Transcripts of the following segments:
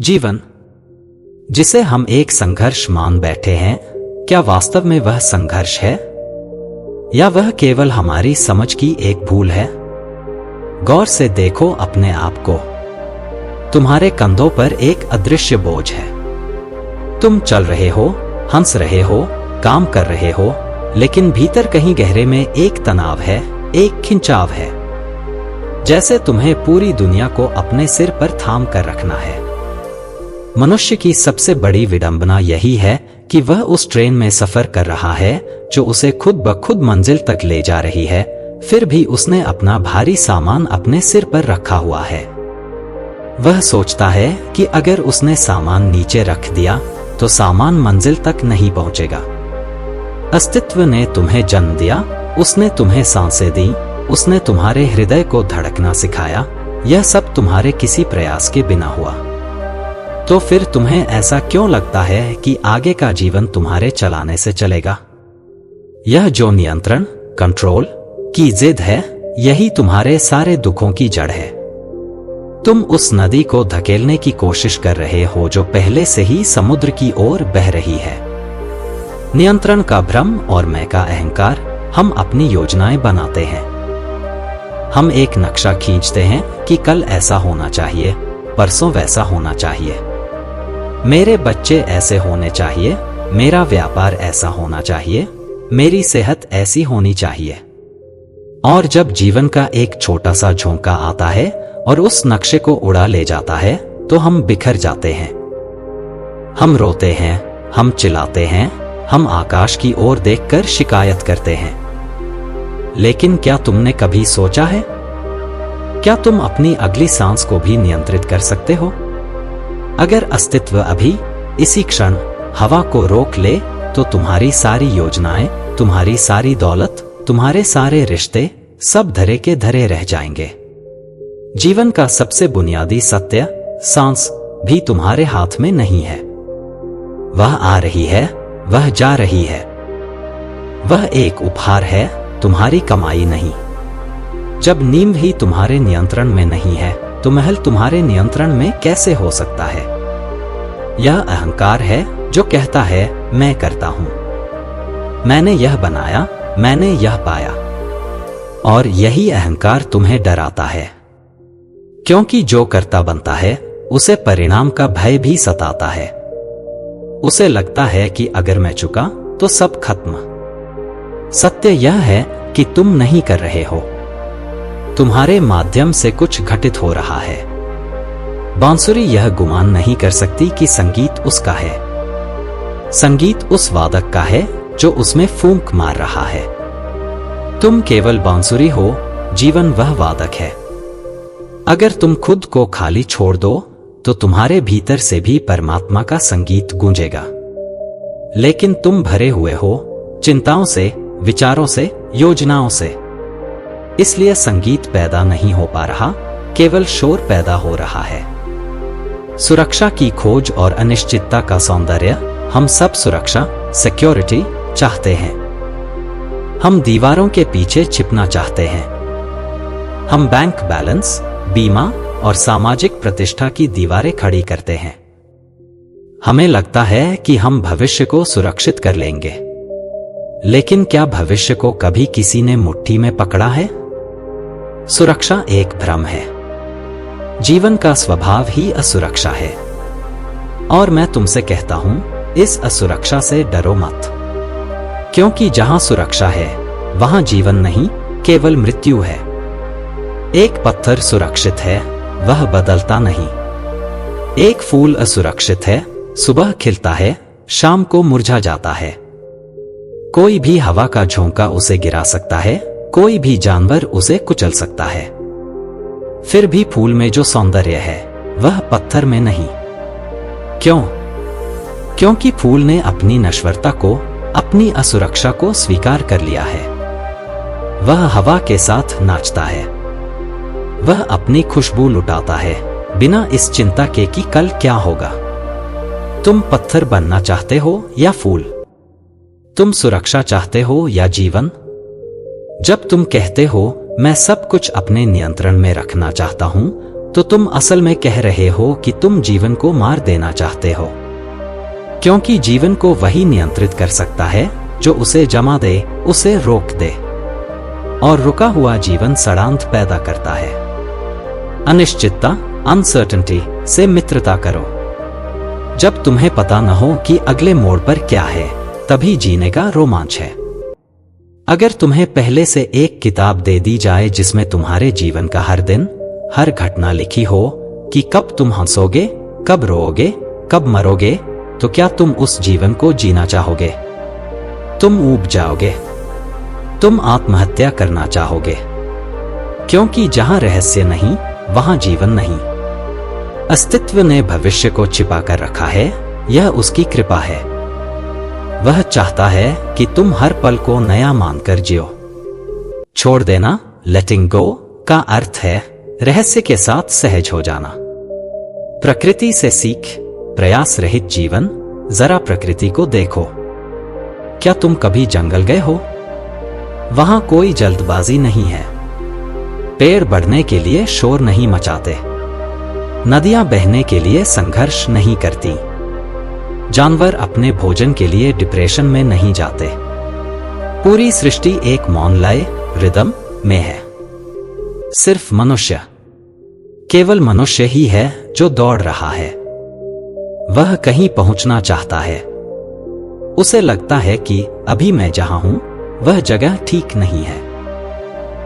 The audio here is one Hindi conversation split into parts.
जीवन जिसे हम एक संघर्ष मान बैठे हैं, क्या वास्तव में वह संघर्ष है या वह केवल हमारी समझ की एक भूल है? गौर से देखो अपने आप को। तुम्हारे कंधों पर एक अदृश्य बोझ है। तुम चल रहे हो, हंस रहे हो, काम कर रहे हो, लेकिन भीतर कहीं गहरे में एक तनाव है, एक खिंचाव है, जैसे तुम्हें पूरी दुनिया को अपने सिर पर थाम कर रखना है। मनुष्य की सबसे बड़ी विडंबना यही है कि वह उस ट्रेन में सफर कर रहा है जो उसे खुद ब खुद मंजिल तक ले जा रही है, फिर भी उसने अपना भारी सामान अपने सिर पर रखा हुआ है। वह सोचता है कि अगर उसने सामान नीचे रख दिया तो सामान मंजिल तक नहीं पहुंचेगा। अस्तित्व ने तुम्हें जन्म दिया, उसने तुम्हें सांसें दी, उसने तुम्हारे हृदय को धड़कना सिखाया, यह सब तुम्हारे किसी प्रयास के बिना हुआ। तो फिर तुम्हें ऐसा क्यों लगता है कि आगे का जीवन तुम्हारे चलाने से चलेगा? यह जो नियंत्रण, कंट्रोल की जिद है, यही तुम्हारे सारे दुखों की जड़ है। तुम उस नदी को धकेलने की कोशिश कर रहे हो जो पहले से ही समुद्र की ओर बह रही है। नियंत्रण का भ्रम और मैं का अहंकार। हम अपनी योजनाएं बनाते हैं। हम एक नक्शा खींचते हैं कि कल ऐसा होना चाहिए, परसों वैसा होना चाहिए, मेरे बच्चे ऐसे होने चाहिए, मेरा व्यापार ऐसा होना चाहिए, मेरी सेहत ऐसी होनी चाहिए। और जब जीवन का एक छोटा सा झोंका आता है और उस नक्शे को उड़ा ले जाता है तो हम बिखर जाते हैं। हम रोते हैं, हम चिल्लाते हैं, हम आकाश की ओर देखकर शिकायत करते हैं। लेकिन क्या तुमने कभी सोचा है, क्या तुम अपनी अगली सांस को भी नियंत्रित कर सकते हो? अगर अस्तित्व अभी इसी क्षण हवा को रोक ले तो तुम्हारी सारी योजनाएं, तुम्हारी सारी दौलत, तुम्हारे सारे रिश्ते सब धरे के धरे रह जाएंगे। जीवन का सबसे बुनियादी सत्य, सांस भी तुम्हारे हाथ में नहीं है। वह आ रही है, वह जा रही है। वह एक उपहार है, तुम्हारी कमाई नहीं। जब नींव ही तुम्हारे नियंत्रण में नहीं है तो महल तुम्हारे नियंत्रण में कैसे हो सकता है? यह अहंकार है जो कहता है मैं करता हूं, मैंने यह बनाया, मैंने यह पाया। और यही अहंकार तुम्हें डराता है, क्योंकि जो करता बनता है उसे परिणाम का भय भी सताता है। उसे लगता है कि अगर मैं चुका तो सब खत्म। सत्य यह है कि तुम नहीं कर रहे हो, तुम्हारे माध्यम से कुछ घटित हो रहा है। बांसुरी यह गुमान नहीं कर सकती कि संगीत उसका है। संगीत उस वादक का है जो उसमें फूंक मार रहा है। तुम केवल बांसुरी हो, जीवन वह वादक है। अगर तुम खुद को खाली छोड़ दो तो तुम्हारे भीतर से भी परमात्मा का संगीत गूंजेगा। लेकिन तुम भरे हुए हो चिंताओं से, विचारों से, योजनाओं से। इसलिए संगीत पैदा नहीं हो पा रहा, केवल शोर पैदा हो रहा है। सुरक्षा की खोज और अनिश्चितता का सौंदर्य। हम सब सुरक्षा, सिक्योरिटी चाहते हैं। हम दीवारों के पीछे छिपना चाहते हैं। हम बैंक बैलेंस, बीमा और सामाजिक प्रतिष्ठा की दीवारें खड़ी करते हैं। हमें लगता है कि हम भविष्य को सुरक्षित कर लेंगे। लेकिन क्या भविष्य को कभी किसी ने मुट्ठी में पकड़ा है? सुरक्षा एक भ्रम है। जीवन का स्वभाव ही असुरक्षा है। और मैं तुमसे कहता हूं, इस असुरक्षा से डरो मत, क्योंकि जहां सुरक्षा है वहां जीवन नहीं, केवल मृत्यु है। एक पत्थर सुरक्षित है, वह बदलता नहीं। एक फूल असुरक्षित है, सुबह खिलता है, शाम को मुरझा जाता है। कोई भी हवा का झोंका उसे गिरा सकता है, कोई भी जानवर उसे कुचल सकता है। फिर भी फूल में जो सौंदर्य है वह पत्थर में नहीं। क्यों? क्योंकि फूल ने अपनी नश्वरता को, अपनी असुरक्षा को स्वीकार कर लिया है। वह हवा के साथ नाचता है, वह अपनी खुशबू लुटाता है, बिना इस चिंता के कि कल क्या होगा। तुम पत्थर बनना चाहते हो या फूल? तुम सुरक्षा चाहते हो या जीवन? जब तुम कहते हो मैं सब कुछ अपने नियंत्रण में रखना चाहता हूं, तो तुम असल में कह रहे हो कि तुम जीवन को मार देना चाहते हो, क्योंकि जीवन को वही नियंत्रित कर सकता है जो उसे जमा दे, उसे रोक दे। और रुका हुआ जीवन षड्यंत्र पैदा करता है। अनिश्चितता, अनसर्टेनिटी से मित्रता करो। जब तुम्हें पता न हो कि अगले मोड़ पर क्या है, तभी जीने का रोमांच है। अगर तुम्हें पहले से एक किताब दे दी जाए जिसमें तुम्हारे जीवन का हर दिन, हर घटना लिखी हो कि कब तुम हंसोगे, कब रोओगे, कब मरोगे, तो क्या तुम उस जीवन को जीना चाहोगे? तुम ऊब जाओगे, तुम आत्महत्या करना चाहोगे, क्योंकि जहां रहस्य नहीं वहां जीवन नहीं। अस्तित्व ने भविष्य को छिपा कर रखा है, यह उसकी कृपा है। वह चाहता है कि तुम हर पल को नया मानकर जियो। छोड़ देना, लेटिंग गो का अर्थ है रहस्य के साथ सहज हो जाना। प्रकृति से सीख, प्रयास रहित जीवन। जरा प्रकृति को देखो। क्या तुम कभी जंगल गए हो? वहां कोई जल्दबाजी नहीं है। पेड़ बढ़ने के लिए शोर नहीं मचाते, नदियां बहने के लिए संघर्ष नहीं करती, जानवर अपने भोजन के लिए डिप्रेशन में नहीं जाते। पूरी सृष्टि एक मौन लय, रिदम में है। सिर्फ मनुष्य, केवल मनुष्य ही है जो दौड़ रहा है। वह कहीं पहुंचना चाहता है। उसे लगता है कि अभी मैं जहां हूं वह जगह ठीक नहीं है,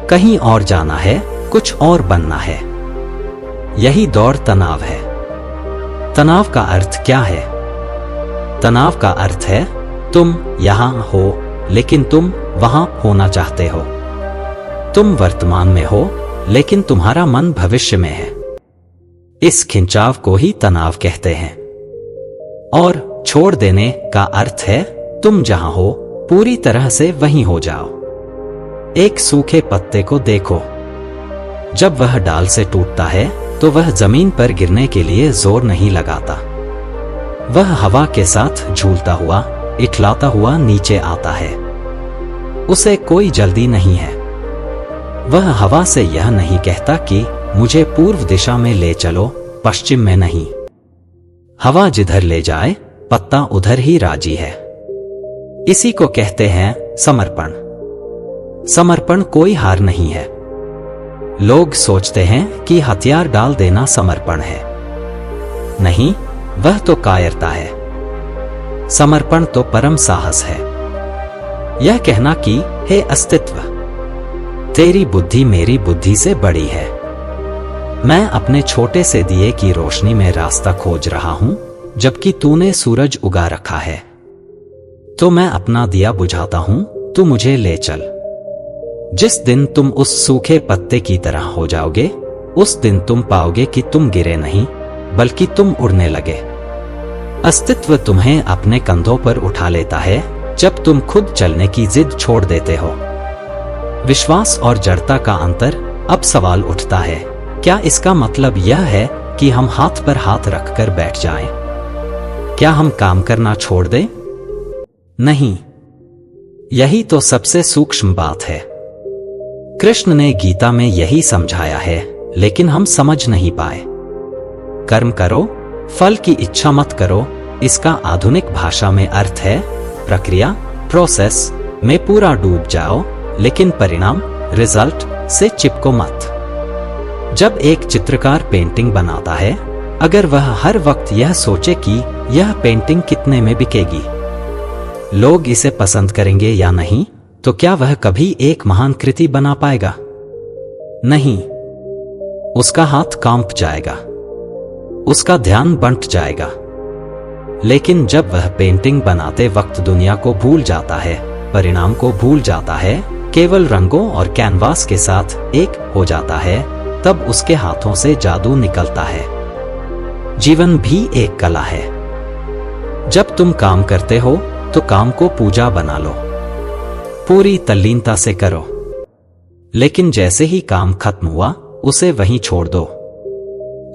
कहीं और जाना है, कुछ और बनना है। यही दौड़ तनाव है। तनाव का अर्थ क्या है? तनाव का अर्थ है तुम यहां हो लेकिन तुम वहां होना चाहते हो। तुम वर्तमान में हो लेकिन तुम्हारा मन भविष्य में है। इस खिंचाव को ही तनाव कहते हैं। और छोड़ देने का अर्थ है तुम जहां हो पूरी तरह से वहीं हो जाओ। एक सूखे पत्ते को देखो। जब वह डाल से टूटता है तो वह जमीन पर गिरने के लिए जोर नहीं लगाता। वह हवा के साथ झूलता हुआ, इठलाता हुआ नीचे आता है। उसे कोई जल्दी नहीं है। वह हवा से यह नहीं कहता कि मुझे पूर्व दिशा में ले चलो, पश्चिम में नहीं। हवा जिधर ले जाए पत्ता उधर ही राजी है। इसी को कहते हैं समर्पण। समर्पण कोई हार नहीं है। लोग सोचते हैं कि हथियार डाल देना समर्पण है। नहीं, वह तो कायरता है। समर्पण तो परम साहस है। यह कहना कि हे अस्तित्व, तेरी बुद्धि मेरी बुद्धि से बड़ी है। मैं अपने छोटे से दिए की रोशनी में रास्ता खोज रहा हूं, जबकि तूने सूरज उगा रखा है। तो मैं अपना दिया बुझाता हूं, तू मुझे ले चल। जिस दिन तुम उस सूखे पत्ते की तरह हो जाओगे, उस दिन तुम पाओगे कि तुम गिरे नहीं, बल्कि तुम उड़ने लगे। अस्तित्व तुम्हें अपने कंधों पर उठा लेता है जब तुम खुद चलने की जिद छोड़ देते हो। विश्वास और जड़ता का अंतर। अब सवाल उठता है, क्या इसका मतलब यह है कि हम हाथ पर हाथ रखकर बैठ जाएं? क्या हम काम करना छोड़ दें? नहीं, यही तो सबसे सूक्ष्म बात है। कृष्ण ने गीता में यही समझाया है, लेकिन हम समझ नहीं पाए। कर्म करो, फल की इच्छा मत करो। इसका आधुनिक भाषा में अर्थ है प्रक्रिया, प्रोसेस में पूरा डूब जाओ, लेकिन परिणाम, रिजल्ट से चिपको मत। जब एक चित्रकार पेंटिंग बनाता है, अगर वह हर वक्त यह सोचे कि यह पेंटिंग कितने में बिकेगी, लोग इसे पसंद करेंगे या नहीं, तो क्या वह कभी एक महान कृति बना पाएगा? नहीं। उसका हाथ कांप जाएगा, उसका ध्यान बंट जाएगा। लेकिन जब वह पेंटिंग बनाते वक्त दुनिया को भूल जाता है, परिणाम को भूल जाता है, केवल रंगों और कैनवास के साथ एक हो जाता है, तब उसके हाथों से जादू निकलता है। जीवन भी एक कला है। जब तुम काम करते हो तो काम को पूजा बना लो, पूरी तल्लीनता से करो। लेकिन जैसे ही काम खत्म हुआ, उसे वहीं छोड़ दो।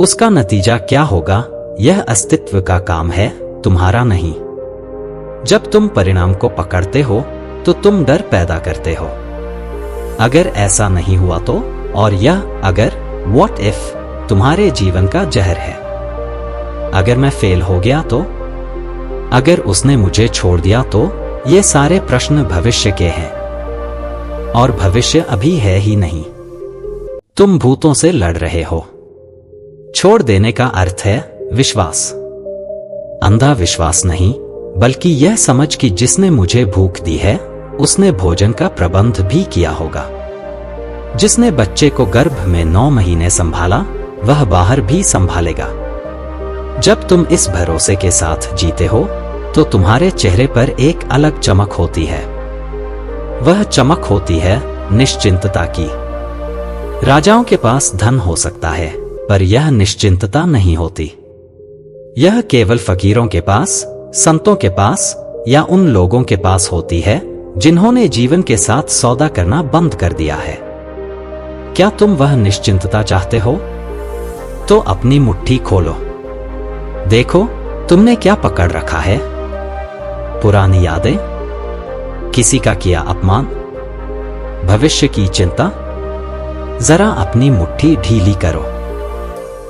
उसका नतीजा क्या होगा, यह अस्तित्व का काम है, तुम्हारा नहीं। जब तुम परिणाम को पकड़ते हो तो तुम डर पैदा करते हो। अगर ऐसा नहीं हुआ तो, और यह अगर, व्हाट इफ तुम्हारे जीवन का जहर है। अगर मैं फेल हो गया तो, अगर उसने मुझे छोड़ दिया तो, ये सारे प्रश्न भविष्य के हैं और भविष्य अभी है ही नहीं। तुम भूतों से लड़ रहे हो। छोड़ देने का अर्थ है विश्वास, अंधा विश्वास नहीं, बल्कि यह समझ कि जिसने मुझे भूख दी है उसने भोजन का प्रबंध भी किया होगा। जिसने बच्चे को गर्भ में 9 महीने संभाला वह बाहर भी संभालेगा। जब तुम इस भरोसे के साथ जीते हो तो तुम्हारे चेहरे पर एक अलग चमक होती है। वह चमक होती है निश्चिंतता की। राजाओं के पास धन हो सकता है, पर यह निश्चिंतता नहीं होती। यह केवल फकीरों के पास, संतों के पास या उन लोगों के पास होती है जिन्होंने जीवन के साथ सौदा करना बंद कर दिया है। क्या तुम वह निश्चिंतता चाहते हो? तो अपनी मुट्ठी खोलो। देखो तुमने क्या पकड़ रखा है। पुरानी यादें, किसी का किया अपमान, भविष्य की चिंता। जरा अपनी मुट्ठी ढीली करो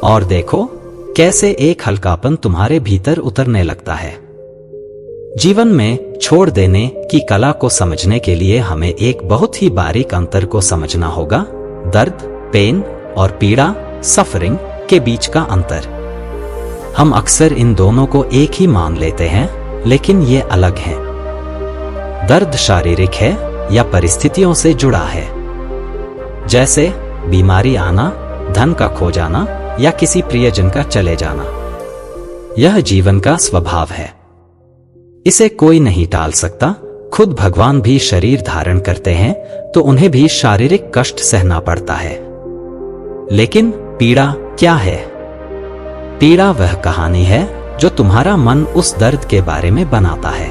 और देखो कैसे एक हल्कापन तुम्हारे भीतर उतरने लगता है। जीवन में छोड़ देने की कला को समझने के लिए हमें एक बहुत ही बारीक अंतर को समझना होगा। दर्द, पेन और पीड़ा, सफरिंग के बीच का अंतर। हम अक्सर इन दोनों को एक ही मान लेते हैं, लेकिन ये अलग हैं। दर्द शारीरिक है या परिस्थितियों से जुड़ा है, जैसे बीमारी आना, धन का खो जाना या किसी प्रियजन का चले जाना। यह जीवन का स्वभाव है, इसे कोई नहीं टाल सकता। खुद भगवान भी शरीर धारण करते हैं तो उन्हें भी शारीरिक कष्ट सहना पड़ता है। लेकिन पीड़ा क्या है? पीड़ा वह कहानी है जो तुम्हारा मन उस दर्द के बारे में बनाता है।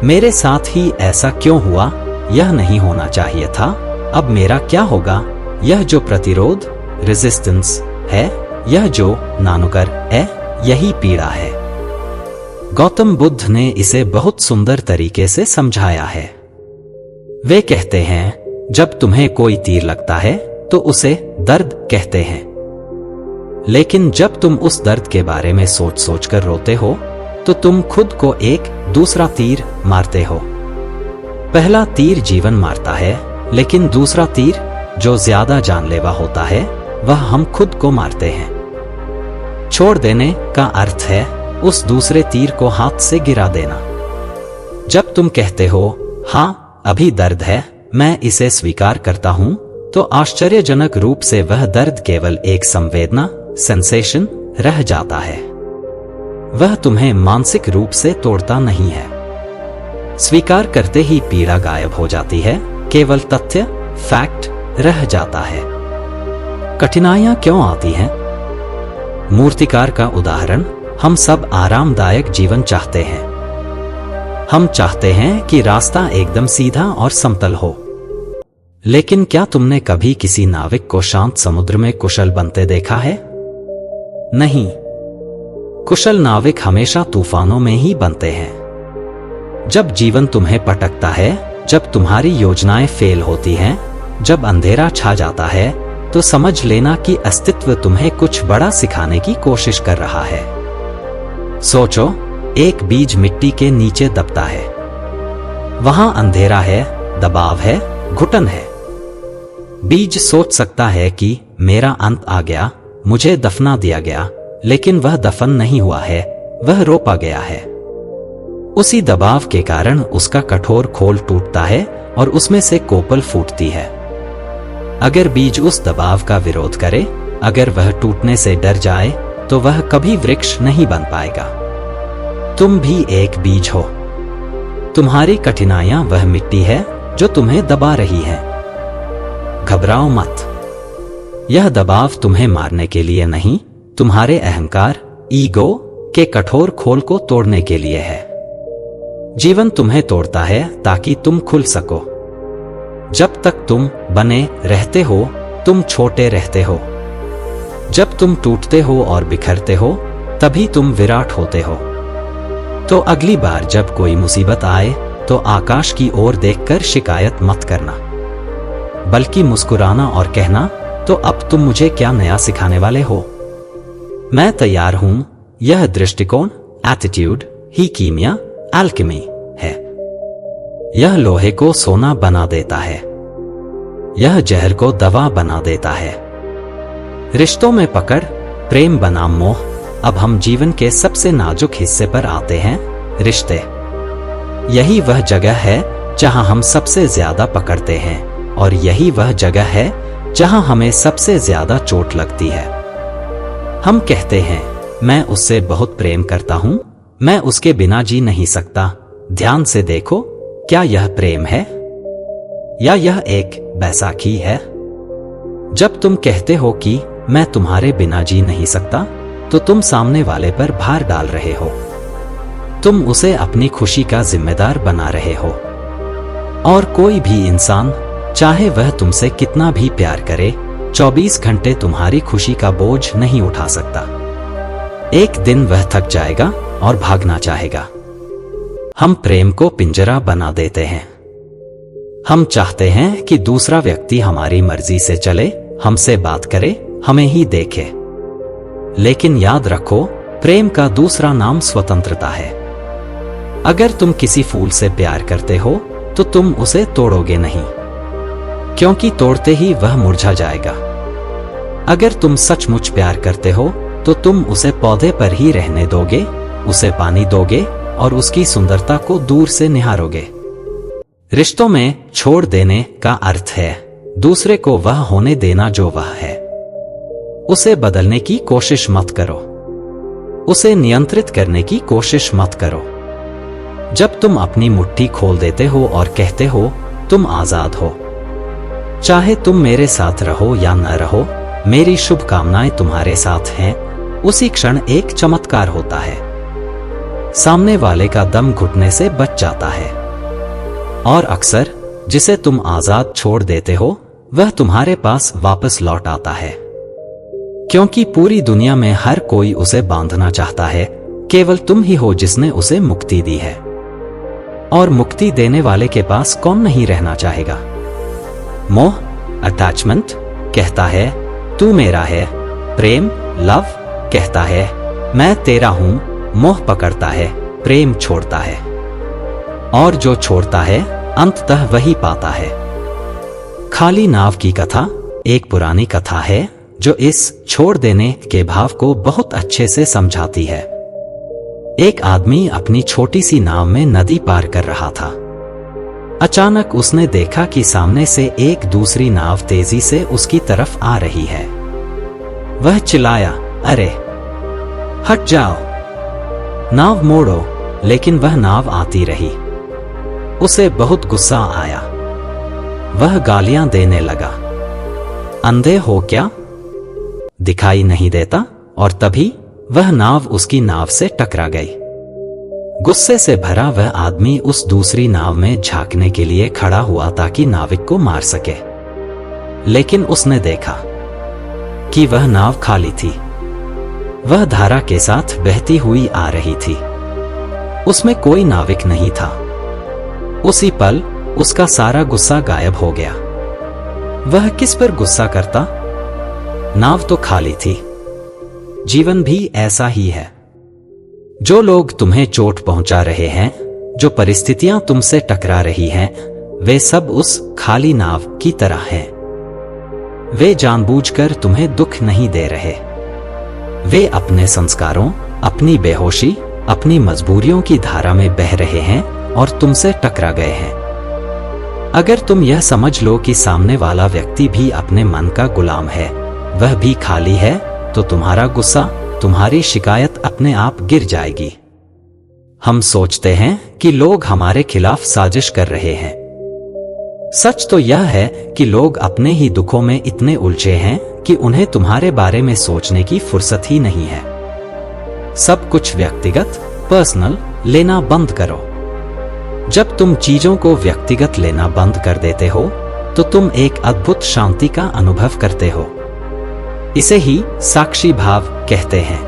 मेरे साथ ही ऐसा क्यों हुआ? यह नहीं होना चाहिए था। अब मेरा क्या होगा? यह जो प्रतिरोध, रेजिस्टेंस है, यह जो नानुकर है, यही पीड़ा है। गौतम बुद्ध ने इसे बहुत सुंदर तरीके से समझाया है। वे कहते हैं, जब तुम्हें कोई तीर लगता है तो उसे दर्द कहते हैं, लेकिन जब तुम उस दर्द के बारे में सोच सोच कर रोते हो तो तुम खुद को एक दूसरा तीर मारते हो। पहला तीर जीवन मारता है, लेकिन दूसरा तीर जो ज्यादा जानलेवा होता है वह हम खुद को मारते हैं। छोड़ देने का अर्थ है उस दूसरे तीर को हाथ से गिरा देना। जब तुम कहते हो, हाँ अभी दर्द है, मैं इसे स्वीकार करता हूं, तो आश्चर्यजनक रूप से वह दर्द केवल एक संवेदना, सेंसेशन रह जाता है। वह तुम्हें मानसिक रूप से तोड़ता नहीं है। स्वीकार करते ही पीड़ा गायब हो जाती है, केवल तथ्य, फैक्ट रह जाता है। कठिनाइयां क्यों आती हैं? मूर्तिकार का उदाहरण, हम सब आरामदायक जीवन चाहते हैं। हम चाहते हैं कि रास्ता एकदम सीधा और समतल हो। लेकिन क्या तुमने कभी किसी नाविक को शांत समुद्र में कुशल बनते देखा है? नहीं। कुशल नाविक हमेशा तूफानों में ही बनते हैं। जब जीवन तुम्हें पटकता है, जब तुम्हारी योजनाएं फेल होती हैं, जब अंधेरा छा जाता है, तो समझ लेना कि अस्तित्व तुम्हें कुछ बड़ा सिखाने की कोशिश कर रहा है। सोचो, एक बीज मिट्टी के नीचे दबता है। वहां अंधेरा है, दबाव है, घुटन है। बीज सोच सकता है कि मेरा अंत आ गया, मुझे दफना दिया गया, लेकिन वह दफन नहीं हुआ है, वह रोपा गया है। उसी दबाव के कारण उसका कठोर खोल टूटता है और उसमें से कोपल फूटती है। अगर बीज उस दबाव का विरोध करे, अगर वह टूटने से डर जाए, तो वह कभी वृक्ष नहीं बन पाएगा। तुम भी एक बीज हो। तुम्हारी कठिनाइयां वह मिट्टी है जो तुम्हें दबा रही है। घबराओ मत। यह दबाव तुम्हें मारने के लिए नहीं, तुम्हारे अहंकार, ईगो के कठोर खोल को तोड़ने के लिए है। जीवन तुम्हें तोड़ता है ताकि तुम खुल सको। जब तक तुम बने रहते हो, तुम छोटे रहते हो। जब तुम टूटते हो और बिखरते हो, तभी तुम विराट होते हो। तो अगली बार जब कोई मुसीबत आए, तो आकाश की ओर देखकर शिकायत मत करना, बल्कि मुस्कुराना और कहना, तो अब तुम मुझे क्या नया सिखाने वाले हो? मैं तैयार हूं। यह दृष्टिकोण, एटीट्यूड ही कीमिया, एल्केमी है। यह लोहे को सोना बना देता है, यह जहर को दवा बना देता है। रिश्तों में पकड़, प्रेम बनाम मोह। अब हम जीवन के सबसे नाजुक हिस्से पर आते हैं, रिश्ते। यही वह जगह है जहां हम सबसे ज्यादा पकड़ते हैं, और यही वह जगह है जहां हमें सबसे ज्यादा चोट लगती है। हम कहते हैं, मैं उससे बहुत प्रेम करता हूं, मैं उसके बिना जी नहीं सकता। ध्यान से देखो, क्या यह प्रेम है या यह एक बैसाखी है? जब तुम कहते हो कि मैं तुम्हारे बिना जी नहीं सकता, तो तुम सामने वाले पर भार डाल रहे हो। तुम उसे अपनी खुशी का जिम्मेदार बना रहे हो। और कोई भी इंसान, चाहे वह तुमसे कितना भी प्यार करे, 24 घंटे तुम्हारी खुशी का बोझ नहीं उठा सकता। एक दिन वह थक जाएगा और भागना चाहेगा। हम प्रेम को पिंजरा बना देते हैं। हम चाहते हैं कि दूसरा व्यक्ति हमारी मर्जी से चले, हमसे बात करे, हमें ही देखे। लेकिन याद रखो, प्रेम का दूसरा नाम स्वतंत्रता है। अगर तुम किसी फूल से प्यार करते हो, तो तुम उसे तोड़ोगे नहीं, क्योंकि तोड़ते ही वह मुरझा जाएगा। अगर तुम सचमुच प्यार करते हो, तो तुम उसे पौधे पर ही रहने दोगे, उसे पानी दोगे और उसकी सुंदरता को दूर से निहारोगे। रिश्तों में छोड़ देने का अर्थ है दूसरे को वह होने देना जो वह है। उसे बदलने की कोशिश मत करो, उसे नियंत्रित करने की कोशिश मत करो। जब तुम अपनी मुट्ठी खोल देते हो और कहते हो, तुम आजाद हो, चाहे तुम मेरे साथ रहो या न रहो, मेरी शुभकामनाएं तुम्हारे साथ हैं, उसी क्षण एक चमत्कार होता है। सामने वाले का दम घुटने से बच जाता है। और अक्सर जिसे तुम आजाद छोड़ देते हो, वह तुम्हारे पास वापस लौट आता है, क्योंकि पूरी दुनिया में हर कोई उसे बांधना चाहता है, केवल तुम ही हो जिसने उसे मुक्ति दी है। और मुक्ति देने वाले के पास कौन नहीं रहना चाहेगा? मोह, अटैचमेंट कहता है तू मेरा है। प्रेम, लव कहता है मैं तेरा हूं। मोह पकड़ता है, प्रेम छोड़ता है, और जो छोड़ता है अंततः वही पाता है। खाली नाव की कथा एक पुरानी कथा है जो इस छोड़ देने के भाव को बहुत अच्छे से समझाती है। एक आदमी अपनी छोटी सी नाव में नदी पार कर रहा था। अचानक उसने देखा कि सामने से एक दूसरी नाव तेजी से उसकी तरफ आ रही है। वह चिल्लाया, अरे हट जाओ, नाव मोड़ो। लेकिन वह नाव आती रही। उसे बहुत गुस्सा आया। वह गालियां देने लगा, अंधे हो क्या, दिखाई नहीं देता? और तभी वह नाव उसकी नाव से टकरा गई। गुस्से से भरा वह आदमी उस दूसरी नाव में झांकने के लिए खड़ा हुआ ताकि नाविक को मार सके। लेकिन उसने देखा कि वह नाव खाली थी। वह धारा के साथ बहती हुई आ रही थी। उसमें कोई नाविक नहीं था। उसी पल उसका सारा गुस्सा गायब हो गया। वह किस पर गुस्सा करता? नाव तो खाली थी। जीवन भी ऐसा ही है। जो लोग तुम्हें चोट पहुंचा रहे हैं, जो परिस्थितियां तुमसे टकरा रही हैं, वे सब उस खाली नाव की तरह हैं। वे जानबूझकर तुम्हें दुख नहीं दे रहे। वे अपने संस्कारों, अपनी बेहोशी, अपनी मजबूरियों की धारा में बह रहे हैं और तुमसे टकरा गए हैं। अगर तुम यह समझ लो कि सामने वाला व्यक्ति भी अपने मन का गुलाम है, वह भी खाली है, तो तुम्हारा गुस्सा, तुम्हारी शिकायत अपने आप गिर जाएगी। हम सोचते हैं कि लोग हमारे खिलाफ साजिश कर रहे हैं। सच तो यह है कि लोग अपने ही दुखों में इतने उलझे हैं कि उन्हें तुम्हारे बारे में सोचने की फुर्सत ही नहीं है। सब कुछ व्यक्तिगत, पर्सनल लेना बंद करो। जब तुम चीजों को व्यक्तिगत लेना बंद कर देते हो, तो तुम एक अद्भुत शांति का अनुभव करते हो। इसे ही साक्षी भाव कहते हैं।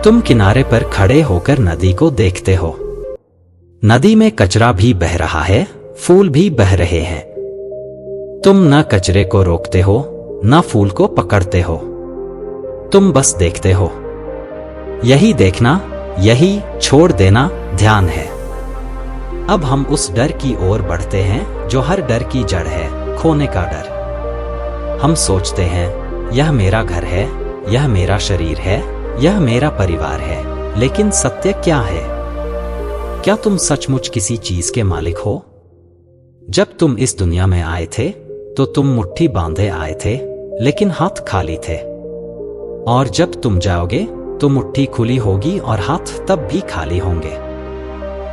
तुम किनारे पर खड़े होकर नदी को देखते हो। नदी में कचरा भी बह रहा है, फूल भी बह रहे हैं। तुम न कचरे को रोकते हो, ना फूल को पकड़ते हो, तुम बस देखते हो। यही देखना, यही छोड़ देना ध्यान है। अब हम उस डर की ओर बढ़ते हैं जो हर डर की जड़ है, खोने का डर। हम सोचते हैं यह मेरा घर है, यह मेरा शरीर है, यह मेरा परिवार है, लेकिन सत्य क्या है? क्या तुम सचमुच किसी चीज के मालिक हो? जब तुम इस दुनिया में आए थे तो तुम मुट्ठी बांधे आए थे, लेकिन हाथ खाली थे। और जब तुम जाओगे तो मुट्ठी खुली होगी और हाथ तब भी खाली होंगे।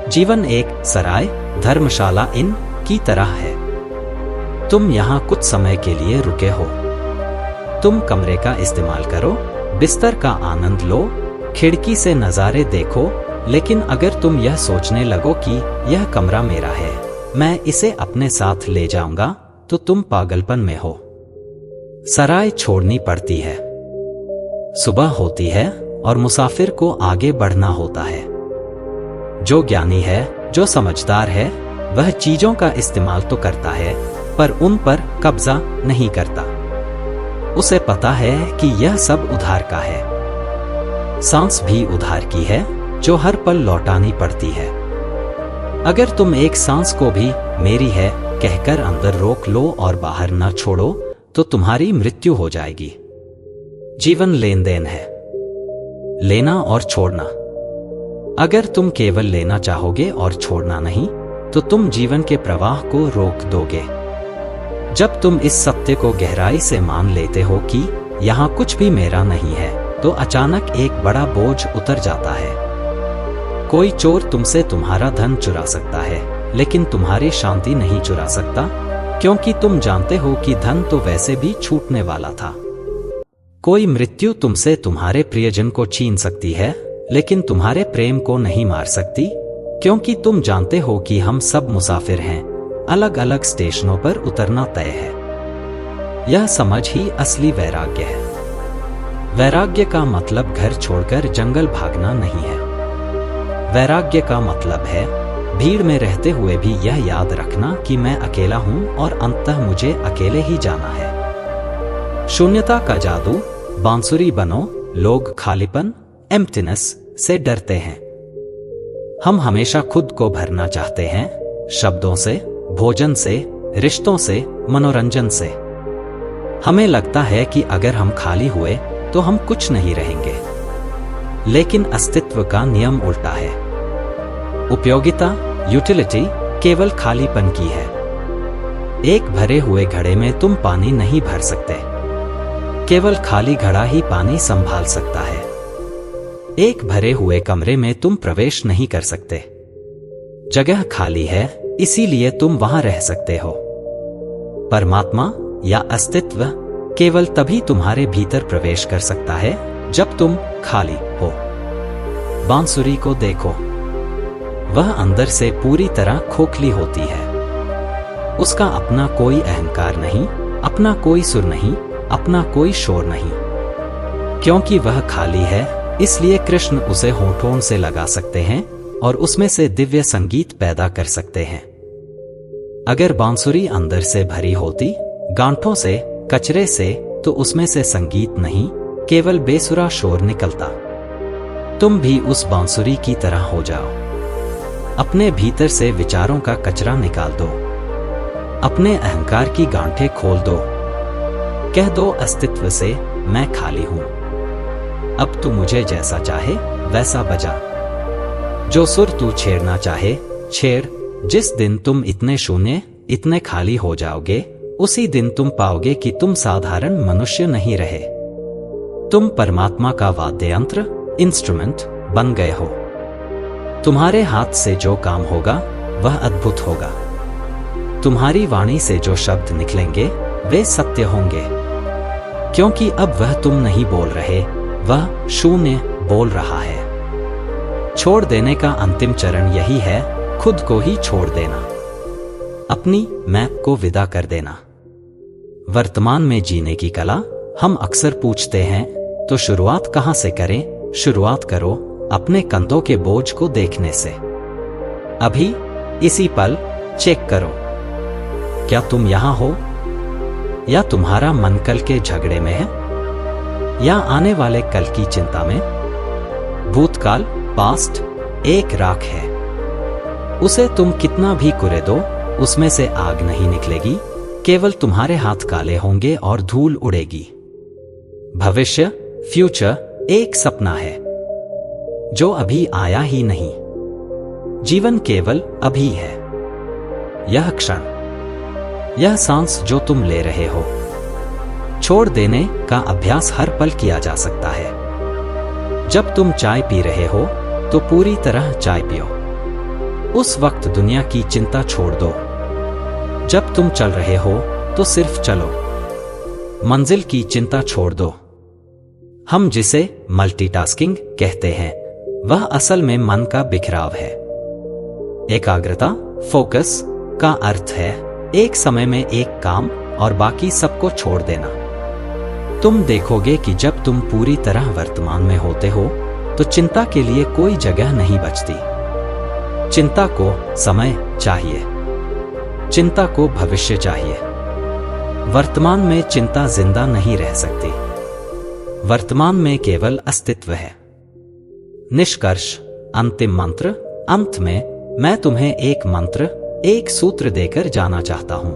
जीवन एक सराय, धर्मशाला इन की तरह है। तुम यहां कुछ समय के लिए रुके हो। तुम कमरे का इस्तेमाल करो, बिस्तर का आनंद लो, खिड़की से नजारे देखो, लेकिन अगर तुम यह सोचने लगो कि यह कमरा मेरा है, मैं इसे अपने साथ ले जाऊंगा, तो तुम पागलपन में हो। सराय छोड़नी पड़ती है। सुबह होती है और मुसाफिर को आगे बढ़ना होता है। जो ज्ञानी है, जो समझदार है, वह चीजों का इस्तेमाल तो करता है, पर उन पर कब्जा नहीं करता। उसे पता है कि यह सब उधार का है। सांस भी उधार की है, जो हर पल लौटानी पड़ती है। अगर तुम एक सांस को भी मेरी है कहकर अंदर रोक लो और बाहर न छोड़ो, तो तुम्हारी मृत्यु हो जाएगी। जीवन लेन देन है, लेना और छोड़ना। अगर तुम केवल लेना चाहोगे और छोड़ना नहीं, तो तुम जीवन के प्रवाह को रोक दोगे। जब तुम इस सत्य को गहराई से मान लेते हो कि यहां कुछ भी मेरा नहीं है, तो अचानक एक बड़ा बोझ उतर जाता है। कोई चोर तुमसे तुम्हारा धन चुरा सकता है, लेकिन तुम्हारी शांति नहीं चुरा सकता, क्योंकि तुम जानते हो कि धन तो वैसे भी छूटने वाला था। कोई मृत्यु तुमसे तुम्हारे प्रियजन को छीन सकती है, लेकिन तुम्हारे प्रेम को नहीं मार सकती, क्योंकि तुम जानते हो कि हम सब मुसाफिर हैं, अलग अलग स्टेशनों पर उतरना तय है। यह समझ ही असली वैराग्य है। वैराग्य का मतलब घर छोड़कर जंगल भागना नहीं है। वैराग्य का मतलब है भीड़ में रहते हुए भी यह याद रखना कि मैं अकेला हूं और अंततः मुझे अकेले ही जाना है। शून्यता का जादू, बांसुरी बनो। लोग खालीपन, एम्प्टीनेस से डरते हैं। हम हमेशा खुद को भरना चाहते हैं, शब्दों से, भोजन से, रिश्तों से, मनोरंजन से। हमें लगता है कि अगर हम खाली हुए तो हम कुछ नहीं रहेंगे, लेकिन अस्तित्व का नियम उल्टा है। उपयोगिता, यूटिलिटी केवल खालीपन की है। एक भरे हुए घड़े में तुम पानी नहीं भर सकते, केवल खाली घड़ा ही पानी संभाल सकता है। एक भरे हुए कमरे में तुम प्रवेश नहीं कर सकते। जगह खाली है, इसीलिए तुम वहां रह सकते हो। परमात्मा या अस्तित्व केवल तभी तुम्हारे भीतर प्रवेश कर सकता है जब तुम खाली हो। बांसुरी को देखो, वह अंदर से पूरी तरह खोखली होती है। उसका अपना कोई अहंकार नहीं, अपना कोई सुर नहीं, अपना कोई शोर नहीं। क्योंकि वह खाली है, इसलिए कृष्ण उसे होठों से लगा सकते हैं और उसमें से दिव्य संगीत पैदा कर सकते हैं। अगर बांसुरी अंदर से भरी होती, गांठों से, कचरे से, तो उसमें से संगीत नहीं, केवल बेसुरा शोर निकलता। तुम भी उस बांसुरी की तरह हो जाओ। अपने भीतर से विचारों का कचरा निकाल दो, अपने अहंकार की गांठें खोल दो। कह दो अस्तित्व से, मैं खाली हूं, अब तू मुझे जैसा चाहे वैसा बजा। जो सुर तू छेड़ना चाहे छेड़। जिस दिन तुम इतने शून्य, इतने खाली हो जाओगे, उसी दिन तुम पाओगे कि तुम साधारण मनुष्य नहीं रहे। तुम परमात्मा का वाद्य यंत्र, इंस्ट्रूमेंट बन गए हो। तुम्हारे हाथ से जो काम होगा वह अद्भुत होगा। तुम्हारी वाणी से जो शब्द निकलेंगे वे सत्य होंगे, क्योंकि अब वह तुम नहीं बोल रहे, वह शून्य बोल रहा है। छोड़ देने का अंतिम चरण यही है, खुद को ही छोड़ देना, अपनी मैं को विदा कर देना। वर्तमान में जीने की कला हम अक्सर पूछते हैं, तो शुरुआत कहां से करें? शुरुआत करो अपने कंधों के बोझ को देखने से। अभी इसी पल चेक करो, क्या तुम यहां हो? या तुम्हारा मन कल के झगड़े में है, या आने वाले कल की चिंता में? भूतकाल, पास्ट, एक राख है। उसे तुम कितना भी कुरेदो, उसमें से आग नहीं निकलेगी, केवल तुम्हारे हाथ काले होंगे और धूल उड़ेगी। भविष्य, फ्यूचर, एक सपना है जो अभी आया ही नहीं। जीवन केवल अभी है। यह क्षण, यह सांस जो तुम ले रहे हो, छोड़ देने का अभ्यास हर पल किया जा सकता है। जब तुम चाय पी रहे हो तो पूरी तरह चाय पियो। उस वक्त दुनिया की चिंता छोड़ दो। जब तुम चल रहे हो तो सिर्फ चलो। मंजिल की चिंता छोड़ दो। हम जिसे मल्टीटास्किंग कहते हैं, वह असल में मन का बिखराव है। एकाग्रता, फोकस का अर्थ है एक समय में एक काम और बाकी सबको छोड़ देना। तुम देखोगे कि जब तुम पूरी तरह वर्तमान में होते हो तो चिंता के लिए कोई जगह नहीं बचती। चिंता को समय चाहिए, चिंता को भविष्य चाहिए। वर्तमान में चिंता जिंदा नहीं रह सकती। वर्तमान में केवल अस्तित्व है। निष्कर्ष, अंतिम मंत्र। अंत में मैं तुम्हें एक मंत्र, एक सूत्र देकर जाना चाहता हूं।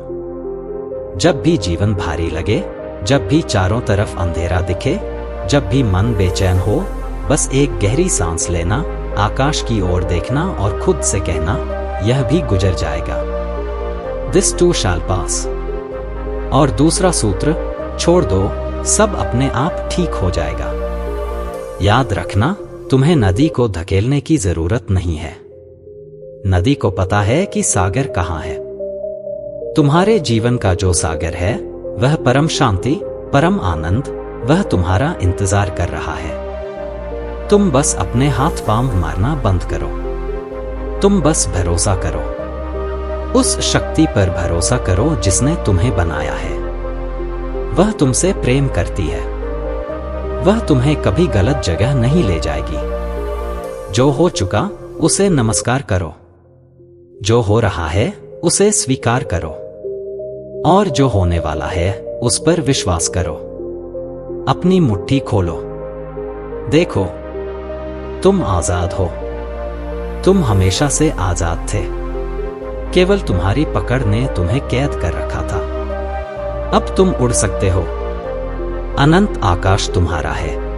जब भी जीवन भारी लगे, जब भी चारों तरफ अंधेरा दिखे, जब भी मन बेचैन हो, बस एक गहरी सांस लेना, आकाश की ओर देखना और खुद से कहना, यह भी गुजर जाएगा। This too shall pass। और दूसरा सूत्र, छोड़ दो, सब अपने आप ठीक हो जाएगा। याद रखना, तुम्हें नदी को धकेलने की जरूरत नहीं है। नदी को पता है कि सागर कहां है। तुम्हारे जीवन का जो सागर है, वह परम शांति, परम आनंद, वह तुम्हारा इंतजार कर रहा है। तुम बस अपने हाथ पांव मारना बंद करो। तुम बस भरोसा करो। उस शक्ति पर भरोसा करो जिसने तुम्हें बनाया है। वह तुमसे प्रेम करती है। वह तुम्हें कभी गलत जगह नहीं ले जाएगी। जो हो चुका उसे नमस्कार करो। जो हो रहा है उसे स्वीकार करो। और जो होने वाला है उस पर विश्वास करो। अपनी मुट्ठी खोलो। देखो, तुम आजाद हो। तुम हमेशा से आजाद थे। केवल तुम्हारी पकड़ ने तुम्हें कैद कर रखा था। अब तुम उड़ सकते हो। अनंत आकाश तुम्हारा है।